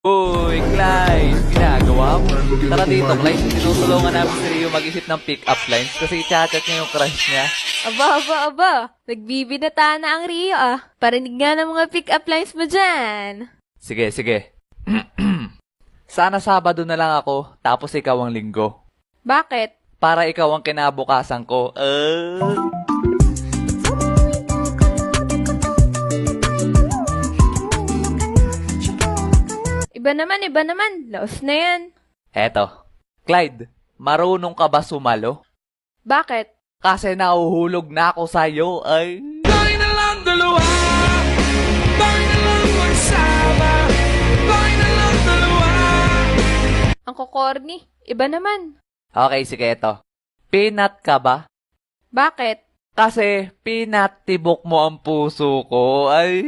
Uy, Clyde! Ginagawa mo? Tara dito, Clyde. Tinutulungan namin si Rio mag-isip ng pick-up lines kasi i-chat niya yung crush niya. Aba. Nagbibinata na ang Rio Parinig nga ng mga pick-up lines mo dyan. Sige. Sana Sabado na lang ako, tapos ikaw ang Linggo. Bakit? Para ikaw ang kinabukasan ko. Iba naman. Laos na yan. Eto. Clyde, marunong ka ba sumalo? Bakit? Kasi nahuhulog na ako sa'yo, ay. Tayo na lang dalawa. Tayo na lang magsama. Tayo na lang dalawa. Ang kokorni. Iba naman. Okay, sige, eto. Peanut ka ba? Bakit? Kasi peanut tibok mo ang puso ko, ay.